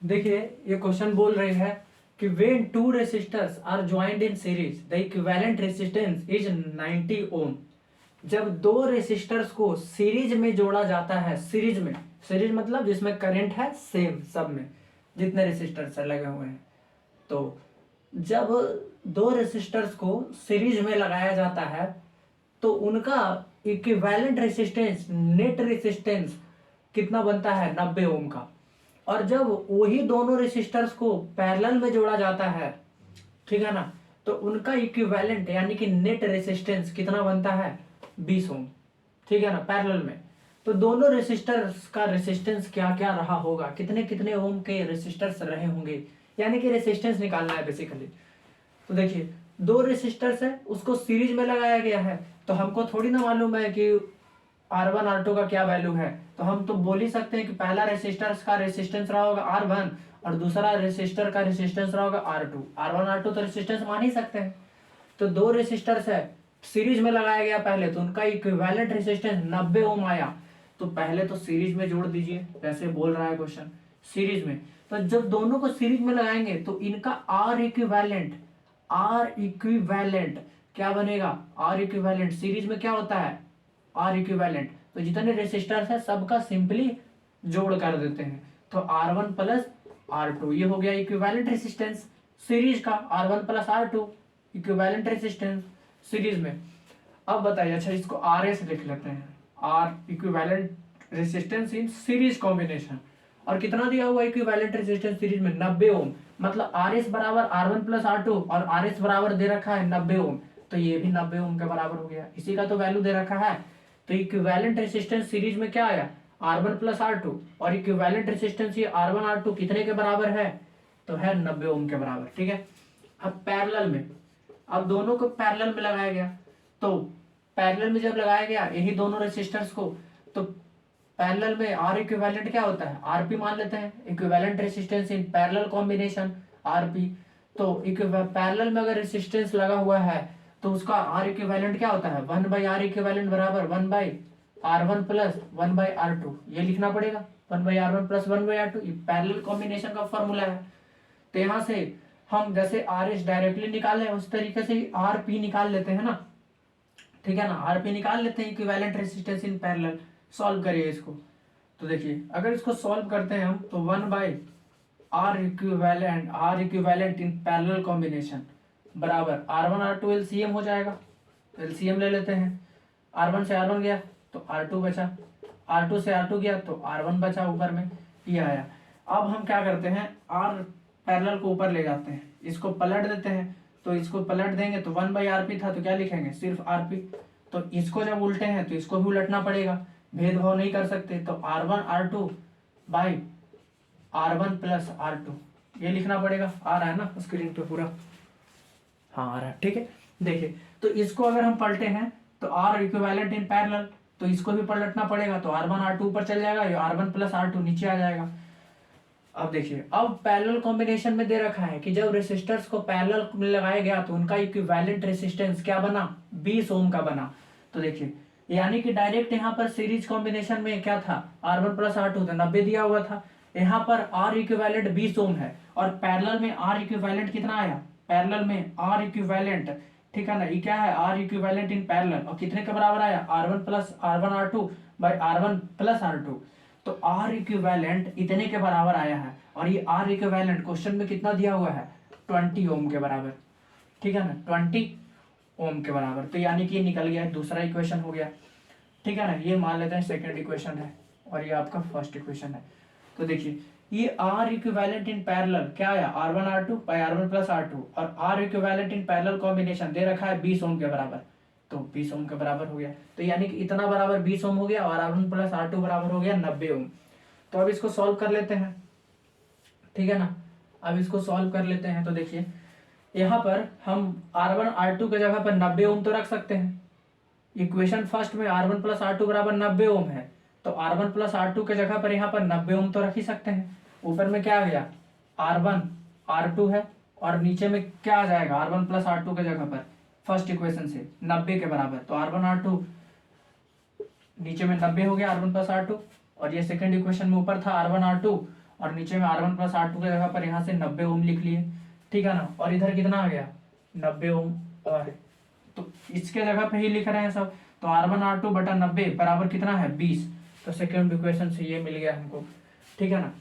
देखिए ये क्वेश्चन बोल रहे हैं कि when two resistors are joined in series the equivalent resistance is 90 ohm. जब दो रेसिस्टर्स को सीरीज में जोड़ा जाता है, सीरीज मतलब जिसमें करंट है सेम सब में, जितने रेसिस्टर्स लगे हुए हैं, तो जब दो रेसिस्टर्स को सीरीज में लगाया जाता है तो उनका इक्विवेलेंट रेसिस्टेंस, नेट रेसिस्टेंस कितना बनता है? 90 ओम का। और जब वही दोनों रेसिस्टर्स को पैरेलल में जोड़ा जाता है, ठीक है ना, तो उनका इक्विवेलेंट यानी कि नेट रेसिस्टेंस कितना बनता है? 20 ओम। ठीक है ना, पैरेलल में। तो दोनों रेसिस्टर्स का रेसिस्टेंस क्या क्या रहा होगा, कितने कितने ओम के रेसिस्टर्स रहे होंगे, यानी कि रेसिस्टेंस निकालना है बेसिकली। तो देखिए दो रेसिस्टर्स है, उसको सीरीज में लगाया गया है, तो हमको थोड़ी ना मालूम है कि R1 R2 का क्या वैल्यू है। तो हम तो बोल ही सकते हैं कि पहला रेसिस्टर का रेसिस्टेंस रहा होगा R1 और दूसरा रेसिस्टर का रेसिस्टेंस रहा होगा R2। R1 R2 तो रेसिस्टेंस मान ही सकते हैं। तो दो रेसिस्टर्स है, सीरीज में लगाया गया पहले, तो उनका इक्विवेलेंट रेसिस्टेंस 90 ओम आया। तो पहले तो सीरीज में जोड़ दीजिए, वैसे बोल रहा है क्वेश्चन, सीरीज में। तो जब दोनों को सीरीज में लगाएंगे तो इनका आर इक्विवेलेंट क्या बनेगा? आर इक्विवेलेंट सीरीज में क्या होता है? R equivalent. तो जितने रेसिस्टर्स है सबका सिंपली जोड़ कर देते हैं, तो R1 प्लस R2 ये हो गया इक्विवेलेंट रेसिस्टेंस सीरीज का। R1 plus R2 equivalent resistance series में। अब बताइए, अच्छा इसको RS लिख लेते हैं, R equivalent resistance in series combination. और कितना दिया हुआ इक्विवेलेंट रेजिस्टेंस सीरीज में? 90 ओम। मतलब RS बराबर R1 प्लस R2 और RS बराबर दे रखा है 90 ओम, तो ये भी 90 ओम के बराबर हो गया, इसी का तो वैल्यू दे रखा है। तो इक्विवेलेंट रेजिस्टेंस सीरीज में क्या आया? R1 plus R2। और इक्विवेलेंट रेजिस्टेंस ये R1 R2 कितने के बराबर है? तो है 90 ओम के बराबर। ठीक है। अब पैरेलल में, अब दोनों को पैरेलल में लगाया गया, तो पैरेलल में जब लगाया गया यही दोनों रेसिस्टर्स को, तो पैरेलल में आर इक्विवेलेंट क्या होता है? आरपी मान लेते हैं, इक्विवेलेंट रेसिस्टेंस इन पैरेलल कॉम्बिनेशन आरपी। तो पैरेलल में अगर रेसिस्टेंस लगा हुआ है तो उसका आर इक्विवेलेंट क्या होता है? 1/R इक्विवेलेंट बराबर 1/R1 प्लस 1/R2, ये लिखना पड़ेगा। 1/R1 प्लस 1/R2 ये पैरेलल कॉम्बिनेशन का फॉर्मूला है। तो यहाँ से हम जैसे RS डायरेक्टली निकाल लें उस तरीके से RP निकाल लेते हैं ना, ठीक है ना, RP निकाल लेते हैं, equivalent resistance in parallel. Solve करिए इसको। तो देखिए अगर इसको सॉल्व करते हैं हम तो 1/R equivalent in parallel combination बराबर R1 R2 LCM हो जाएगा। तो LCM ले लेते हैं, R1 से R1 गया तो R2 बचा, R2 से R2 गया तो R1 बचा, ऊपर में ये आया। अब हम क्या करते हैं, R पैरेलल को ऊपर ले जाते हैं, इसको पलट देते हैं। तो इसको पलट देंगे तो 1/RP था तो क्या लिखेंगे? सिर्फ RP। तो इसको जब उल्टे हैं तो इसको भी उलटना पड़ेगा, भेदभाव नहीं कर सकते। तो R1 R2 by R1 plus R2 ये लिखना पड़ेगा। आ रहा है ना स्क्रीन पे पूरा? हाँ आ रहा है, ठीक है। देखिए तो इसको अगर हम पलटे हैं तो R इक्विवेलेंट इन पैरेलल, तो इसको भी पलटना पड़ेगा, तो R1 R2 ऊपर चल जाएगा, ये R1 प्लस R2 नीचे आ जाएगा। अब देखिए अब पैरेलल कॉम्बिनेशन में दे रखा है कि जब रेसिस्टर्स को पैरेलल में लगाया गया तो उनका इक्विवेलेंट रेसिस्टेंस क्या बना? 20 ओम का बना। तो देखिए यानी कि डायरेक्ट यहाँ पर सीरीज कॉम्बिनेशन में क्या था? R1 प्लस R2 था, 90 दिया हुआ था। यहाँ पर R इक्विवेलेंट 20 ओम है और पैरेलल में R इक्विवेलेंट कितना आया? पैरेलल में R इक्विवेलेंट, ठीक है ना, ये क्या है? R इक्विवेलेंट इन पैरेलल, और कितने के बराबर आया? R1 plus R1 R2 by R1 plus R2। तो R इक्विवेलेंट इतने के बराबर आया है, और ये R इक्विवेलेंट क्वेश्चन में कितना दिया हुआ है? 20 ओम के बराबर, ठीक है ना, 20 ओम के बराबर। तो यानी कि ये निकल गया, दूसरा इक्वेशन हो गया, ठीक है ना। ये मान लेते हैं सेकंड इक्वेशन है और ये आपका फर्स्ट इक्वेशन है। तो देखिए ये R इक्विवेलेंट इन पैरेलल क्या आया? R1 R2 by R1 plus R2, और R equivalent in parallel combination दे रखा है 20 ओम के बराबर, तो 20 ओम के बराबर हो गया। तो यानी कि इतना बराबर 20 ओम हो गया और R1 प्लस R2 बराबर हो गया 90 ओम। तो अब इसको सॉल्व कर लेते हैं, ठीक है ना। अब इसको सॉल्व कर लेते हैं तो देखिए यहाँ पर हम R1 R2 के जगह पर 90 ओम तो रख सकते हैं। इक्वेशन फर्स्ट में R1 प्लस R2 बराबर 90 ओम है, तो R1 प्लस R2 के जगह पर यहाँ पर 90 ओम तो रख ही सकते हैं। ऊपर में क्या आ गया? R1 R2 है, और नीचे में क्या आ जाएगा? R1 प्लस R2 के जगह पर फर्स्ट इक्वेशन से 90 के बराबर, तो R1 R2 नीचे में 90 हो गया R1 प्लस R2, और ये सेकंड इक्वेशन में ऊपर था R1 R2 और नीचे में R1 प्लस R2 की जगह पर यहाँ से 90 ओम लिख लिए, ठीक है ना। और इधर कितना आ गया 90 ओम, और तो इसके जगह पे ही लिख रहे हैं सब। तो R1 R2 बटा 90 बराबर कितना है 20। तो सेकेंड इक्वेशन से ये मिल गया हमको, ठीक है ना।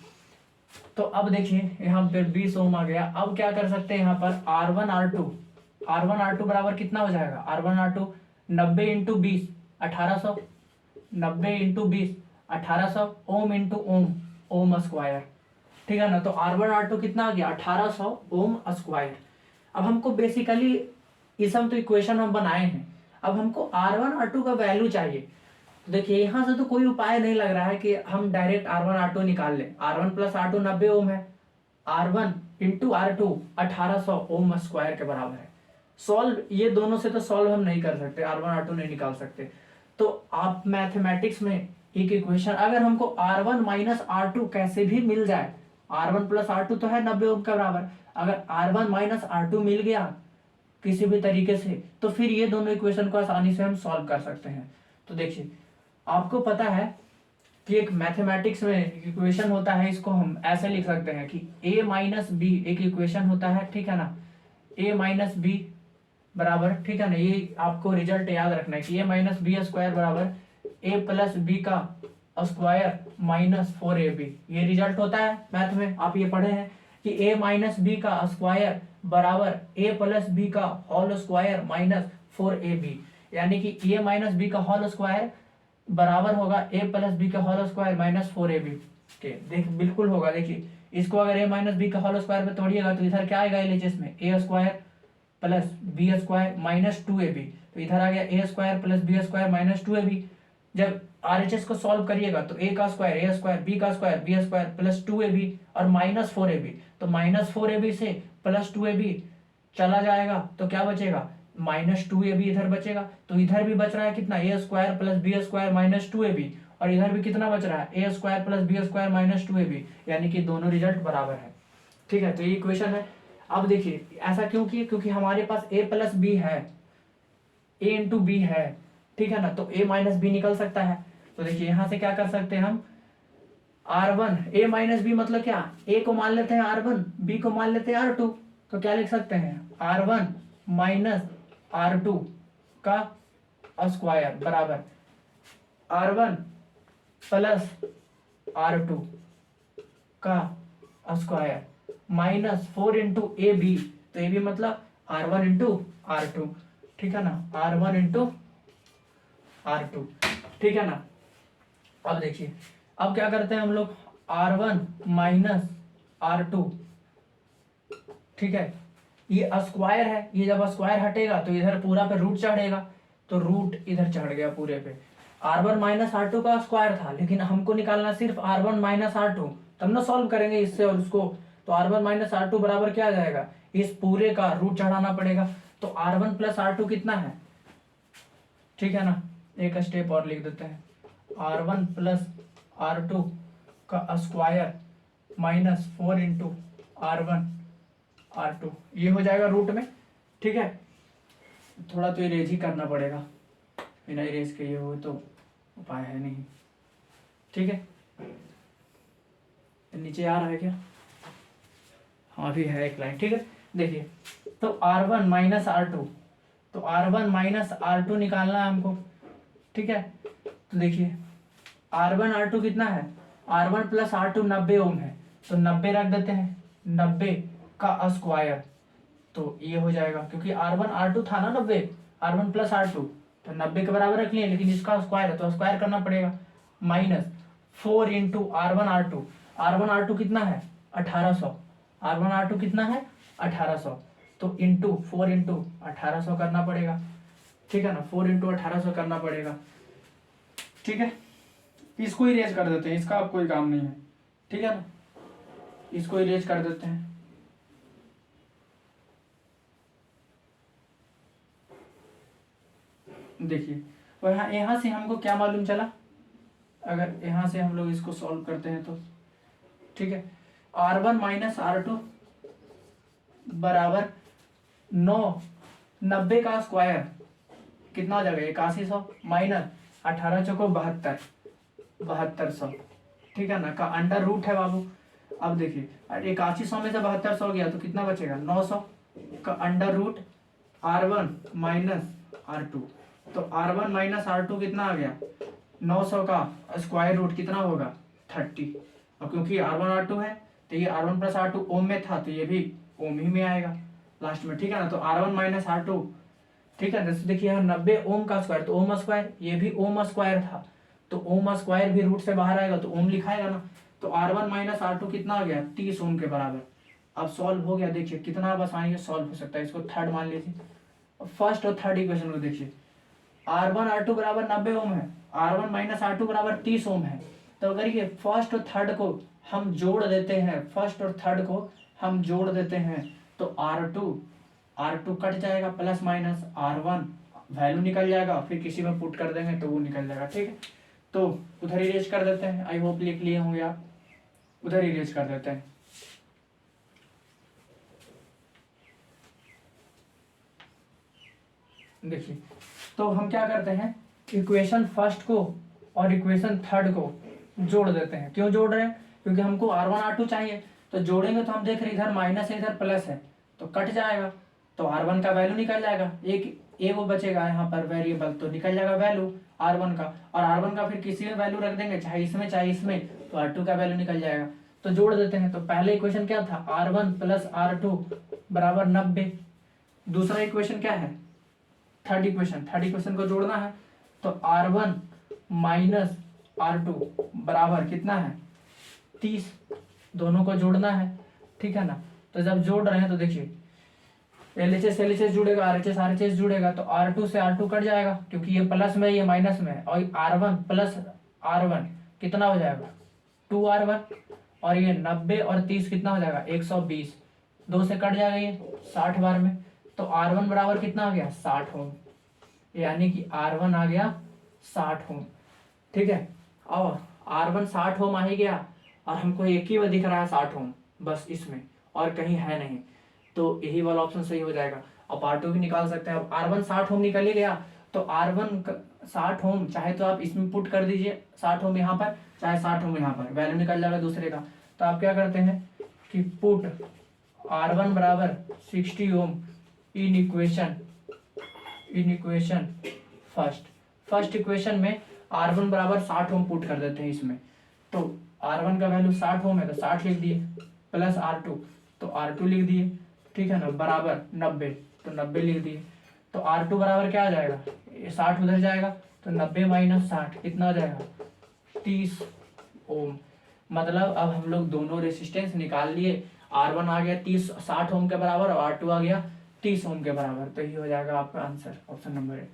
तो अब देखिए यहाँ पे 20 ओम आ गया। अब क्या कर सकते हैं यहाँ पर R1 R2 बराबर कितना हो जाएगा, R1 R2 90 into 20 1800, 90 into 20 1800 ohm into ohm, ohm square, ठीक है ना। तो R1 R2 कितना आ गया 1800 ओम स्क्वायर। अब हमको बेसिकली ये सब तो इक्वेशन हम बनाए हैं, अब हमको R1 R2 का वैल्यू चाहिए। तो देखिए यहाँ से तो कोई उपाय नहीं लग रहा है कि हम डायरेक्ट R1 R2 निकाल लें। R1 प्लस R2 90 ओम है, R1 इंटू R2 1800 ओम स्क्वायर के बराबर है। सॉल्व ये दोनों से तो सॉल्व हम नहीं कर सकते, R1 R2 नहीं निकाल सकते। तो आप मैथमेटिक्स में एक इक्वेशन अगर हमको R1 माइनस R2 कैसे भी मिल जाए, R1 प्लस R2 तो है 90 ओम के बराबर, अगर R1 माइनस R2 मिल गया किसी भी तरीके से तो फिर ये दोनों इक्वेशन को आसानी से हम सॉल्व कर सकते हैं। तो देखिए आपको पता है कि एक मैथमेटिक्स में इक्वेशन होता है, इसको हम ऐसे लिख सकते हैं कि a माइनस बी एक इक्वेशन होता है, ठीक है ना। a माइनस बी बराबर, ठीक है ना, ये आपको रिजल्ट याद रखना है कि a माइनस बी स्क्वायर बराबर a प्लस बी का स्क्वायर माइनस 4ab। ये रिजल्ट होता है मैथ में, आप ये पढ़े हैं कि a माइनस बी का स्क्वायर बराबर a प्लस बी का होल स्क्वायर माइनस 4ab, यानी कि a माइनस बी का होल स्क्वायर बराबर होगा a प्लस बी का होल स्क्वायर माइनस 4ab के। देख बिल्कुल होगा, देखिए इसको अगर a माइनस बी का होल स्क्वायर में तोड़िएगा तो इधर क्या आएगा एलएचएस में a square plus B square minus 2ab, तो इधर आ गया a square plus B square minus 2ab। जब आरएचएस को सॉल्व करिएगा तो a का स्क्वायर a स्क्वायर बी का square B square plus 2ab और माइनस 4ab, तो माइनस 4ab से प्लस 2ab चला जाएगा तो क्या बचेगा माइनस 2ab इधर बचेगा। तो इधर भी बच रहा है कितना a square plus B square minus 2ab, और इधर भी कितना बच रहा है a square plus B square minus 2ab, यानी कि दोनों रिजल्ट बराबर है, ठीक है। तो ये इक्वेशन है। अब देखिए ऐसा क्यों किए, क्योंकि हमारे पास a प्लस बी है, a इंटू बी है, ठीक है ना, तो a माइनस बी निकल सकता है। तो देखिए यहां से क्या कर सकते हैं हम, R1 a माइनस बी मतलब क्या, a को मान लेते हैं R1, b को मान लेते हैं R2, तो क्या लिख सकते हैं R1 माइनस R2 का स्क्वायर बराबर R1 प्लस R2 का square minus 4 into A B, तो ए बी मतलब R1 इंटू R2, ठीक है ना, R1 इंटू R2, ठीक है ना। अब देखिए अब क्या करते हैं हम लोग, R1 माइनस R2, ठीक है, ये स्क्वायर है, ये जब स्क्वायर हटेगा तो इधर पूरा पे रूट चढ़ेगा, तो रूट इधर चढ़ गया पूरे पे। R1 माइनस R2 का स्क्वायर था, लेकिन हमको निकालना सिर्फ R1 माइनस R2, तब ना सॉल्व करेंगे इससे और उसको। तो R1 माइनस R2 बराबर क्या आ जाएगा, इस पूरे का रूट चढ़ाना पड़ेगा। तो R1 प्लस R2 कितना है, ठीक है ना, एक स्टेप और लिख देते हैं, R1 प्लस R2 का square minus 4 into R1 R2, ये हो जाएगा रूट में, ठीक है। थोड़ा तो इरेज ही करना पड़ेगा, बिना इरेज के ये हो तो उपाय है नहीं, ठीक है। नीचे आ रहा है क्या, हाँ भी है एक लाइन, ठीक है। देखिए तो R1 माइनस R2, तो R1 माइनस R2 निकालना है हमको, ठीक है। तो देखिए R1 R2 कितना है, R1 प्लस R2 90 ओम है, तो 90 रख देते हैं, 90 का स्क्वायर, तो ये हो जाएगा, क्योंकि R1 R2 था ना 90, R1 प्लस R2, तो 90 के बराबर रख लिए, लेकिन इसका स्क्वायर है तो स्क्वायर करना पड़ेगा, minus 4 into R1 R2, R1 R2 कितना है 1800, R1 R2 कितना है 1800, तो इंटू 4 इंटू 1800 करना पड़ेगा, ठीक है ना, 4 इंटू 1800 करना पड़ेगा, ठीक है। इसको इरेज कर देते हैं, इसका अब कोई काम नहीं है, ठीक है ना, इसको इरेज कर देते हैं। देखिए और यहाँ से हमको क्या मालूम चला, अगर यहाँ से हम लोग इसको सॉल्व करते हैं तो, ठीक है, R1 माइनस R2 बराबर 90 का स्क्वायर कितना हो जाएगा 8100 माइनस 18 चौको 7200, ठीक है ना, का अंडर रूट है बाबू, अब देखिए 8100 में से 7200 गया तो कितना बचेगा 900 का under root R1 minus R2। तो R1 माइनस R2 कितना आ गया 900 का स्क्वायर रूट कितना होगा 30। और क्योंकि R1 R2 है तो ये R1 प्लस R2 ओम में था तो ये भी ओम ही में आएगा लास्ट में, ठीक है ना। तो R1 माइनस R2, ठीक है। जैसे देखिए यहाँ 90 ओम का स्क्वायर तो ओम स्क्वायर, ये भी ओम स्क्वायर था तो ओम स्क्वायर भी रूट से बाहर आएगा तो ओम लिखाएगा ना। तो R1 माइनस R2 कितना आ गया 30 ओम के बराबर। अब सॉल्व हो गया, देखिए कितना अब आसानी से सॉल्व हो सकता है। इसको थर्ड मान लीजिए। फर्स्ट और थर्ड इक्वेशन को देखिए, R1 R2 बराबर 90 ओम है, R1 माइनस R2 बराबर 30 ओम है। तो अगर ये फर्स्ट और थर्ड को हम जोड़ देते हैं, फर्स्ट और थर्ड को हम जोड़ देते हैं तो R2 कट जाएगा, प्लस माइनस R1 वैल्यू निकल जाएगा, फिर किसी में पुट कर देंगे तो वो निकल जाएगा, ठीक है। तो उधर इरेज कर देते हैं, आई होप लिख लिए होंगे आप, उधर इरेज कर देते हैं। देखिए तो हम क्या करते हैं, इक्वेशन फर्स्ट को और इक्वेशन थर्ड को जोड़ देते हैं। क्यों जोड़ रहे हैं, क्योंकि हमको R1 R2 चाहिए, तो जोड़ेंगे तो हम देख रहे इधर माइनस है इधर प्लस है तो कट जाएगा, तो R1 का वैल्यू निकल जाएगा, एक वो बचेगा यहाँ पर वेरिएबल तो निकल जाएगा वैल्यू R1 का, और R1 का फिर किसी में वैल्यू रख देंगे चाहे इसमें तो R2 का वैल्यू निकल जाएगा। तो जोड़ देते हैं। तो पहले इक्वेशन क्या था R1 प्लस R2 बराबर 90। दूसरा इक्वेशन क्या है थर्ड इक्वेशन को जोड़ना है तो R1 माइनस R2 बराबर कितना है 30, दोनों को जोड़ना है, ठीक है ना। तो जब जोड़ रहे हैं तो देखिए LHS जुड़ेगा, RHS जुड़ेगा तो R2 से R2 कट जाएगा क्योंकि ये प्लस में ये माइनस में, और R1 प्लस R1 कितना हो जाएगा 2R1, और ये 90 और 30 कितना हो जाएगा 120, 2 से कट जाएगा ये 60 बार में, तो R1 बराबर कितना आ गया 60 ओम, यानी कि R1 आ गया 60 ओम, ठीक है। और R1 60 ओम आ ही गया और हमको एक ही दिख रहा है 60 ओम बस इसमें, और कहीं है नहीं, तो यही वाला ऑप्शन सही हो जाएगा। अब R2 भी निकाल सकते हैं। अब R1 60 ओम निकल ही गया तो R1 60 ओम चाहे तो आप इसमें पुट कर दीजिए 60 ओम यहाँ पर, चाहे 60 ओम यहाँ पर, वैल्यू निकल जाएगा दूसरे का। तो आप क्या करते हैं कि पुट R1 बराबर 60 ओम इन इक्वेशन फर्स्ट इक्वेशन में R1 बराबर 60 ओम पुट कर देते हैं इसमें। तो R1 का वैल्यू 60 ओम है तो 60 लिख दिए, प्लस R2 तो R2 लिख दिए, ठीक है ना, बराबर 90 तो 90 लिख दिए। तो R2 बराबर क्या आ जाएगा 60 उधर जाएगा तो 90 माइनस 60 कितना आ जाएगा 30 ओम। मतलब अब हम लोग दोनों रेसिस्टेंस निकाल लिए, R1 आ गया 60 ओम के बराबर और R2 आ गया 30 ओम के बराबर। तो ये हो जाएगा आपका आंसर, ऑप्शन नंबर 8।